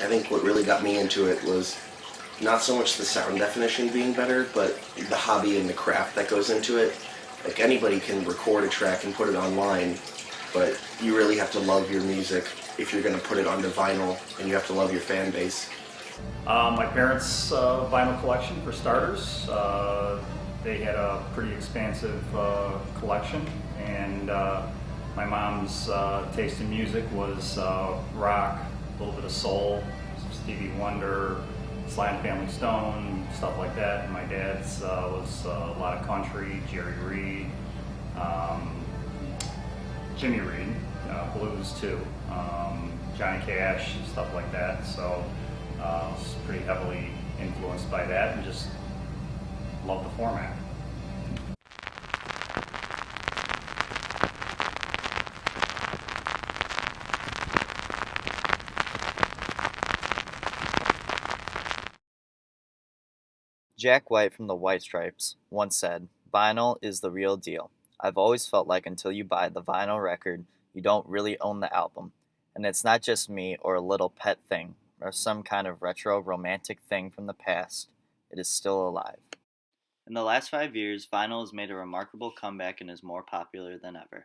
I think what really got me into it was not so much the sound definition being better, but the hobby and the craft that goes into it. Like anybody can record a track and put it online, but you really have to love your music if you're going to put it onto vinyl, and you have to love your fan base. My parents' vinyl collection, for starters. They had a pretty expansive collection, and my mom's taste in music was rock, a little bit of soul, some Stevie Wonder, Sly and Family Stone, stuff like that. And my dad's was a lot of country, Jerry Reed, Jimmy Reed, blues too, Johnny Cash, stuff like that. So I was pretty heavily influenced by that and just love the format. Jack White from the White Stripes once said, "Vinyl is the real deal. I've always felt like until you buy the vinyl record, you don't really own the album. And it's not just me or a little pet thing or some kind of retro romantic thing from the past. It is still alive." In the last 5 years, vinyl has made a remarkable comeback and is more popular than ever.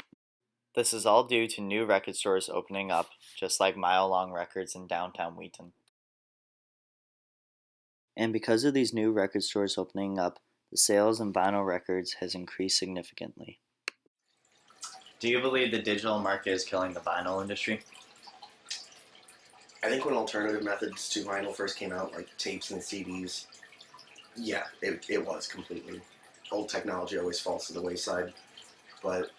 This is all due to new record stores opening up, just like Mile Long Records in downtown Wheaton. And because of these new record stores opening up, the sales in vinyl records has increased significantly. Do you believe the digital market is killing the vinyl industry? I think when alternative methods to vinyl first came out, like tapes and CDs, yeah, it was completely. Old technology always falls to the wayside. But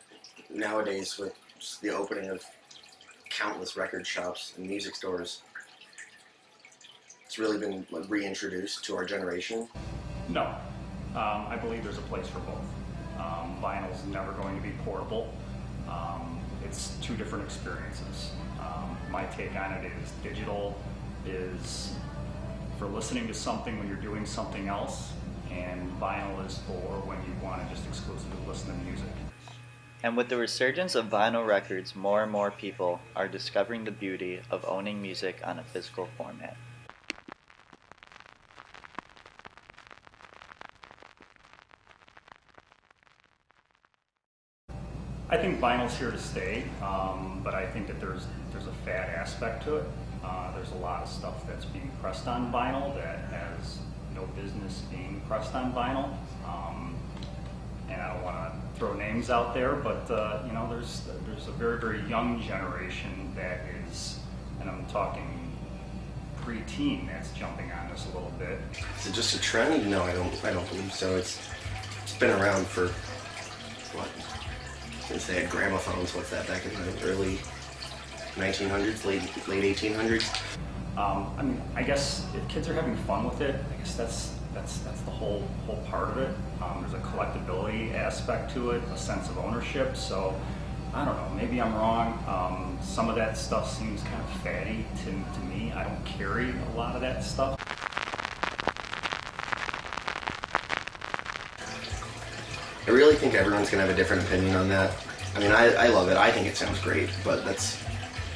nowadays, with just the opening of countless record shops and music stores, it's really been reintroduced to our generation. No, I believe there's a place for both. Vinyl's never going to be portable. It's two different experiences. My take on it is digital is for listening to something when you're doing something else, and vinyl is for when you want to just exclusively listen to music. And with the resurgence of vinyl records, more and more people are discovering the beauty of owning music on a physical format. I think vinyl's here to stay, but I think that there's a fad aspect to it. There's a lot of stuff that's being pressed on vinyl that has no business being pressed on vinyl. And I don't want to throw names out there, but there's a very, very young generation that is, and I'm talking pre-teen, that's jumping on this a little bit. Is it just a trend? No, I don't believe so. It's been around for what? Since they had gramophones. What's that? Back in the early 1900s, late 1800s. I guess if kids are having fun with it, I guess that's the whole part of it. There's a collectability aspect to it, a sense of ownership. So I don't know. Maybe I'm wrong. Some of that stuff seems kind of fatty to me. I don't carry a lot of that stuff. I really think everyone's going to have a different opinion on that. I mean, I love it. I think it sounds great, but that's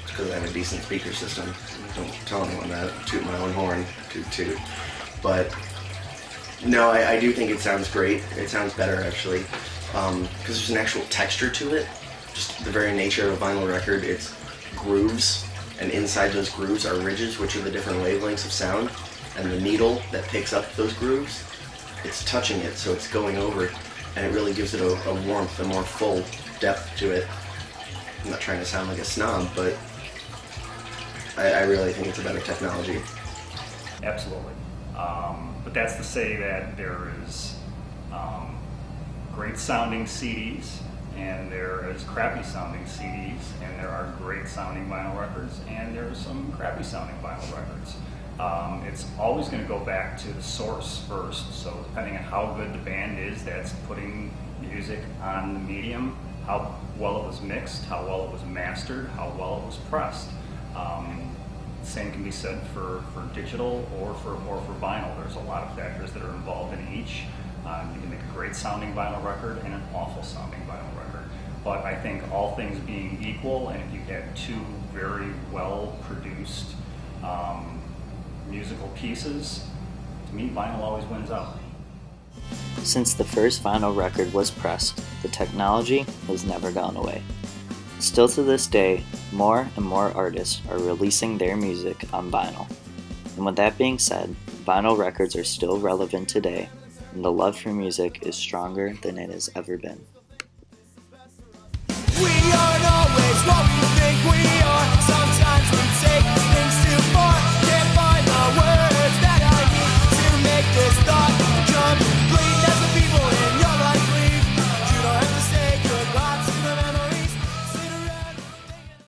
because I have a decent speaker system. Don't tell anyone that. Toot my own horn. Toot toot. But no, I do think it sounds great. It sounds better, actually, because there's an actual texture to it. Just the very nature of a vinyl record, it's grooves, and inside those grooves are ridges, which are the different wavelengths of sound, and the needle that picks up those grooves, it's touching it, so it's going over it. And it really gives it a warmth, a more full depth to it. I'm not trying to sound like a snob, but I really think it's a better technology. Absolutely. But that's to say that there is great sounding CDs, and there is crappy sounding CDs, and there are great sounding vinyl records, and there are some crappy sounding vinyl records. It's always going to go back to the source first, so depending on how good the band is that's putting music on the medium, how well it was mixed, how well it was mastered, how well it was pressed. Same can be said for digital or for vinyl. There's a lot of factors that are involved in each. You can make a great sounding vinyl record and an awful sounding vinyl record. But I think all things being equal, and if you had two very well produced musical pieces, to me, vinyl always wins out. Since the first vinyl record was pressed, the technology has never gone away. Still to this day, more and more artists are releasing their music on vinyl. And with that being said, vinyl records are still relevant today, and the love for music is stronger than it has ever been. We aren't always what we think we are. Sometimes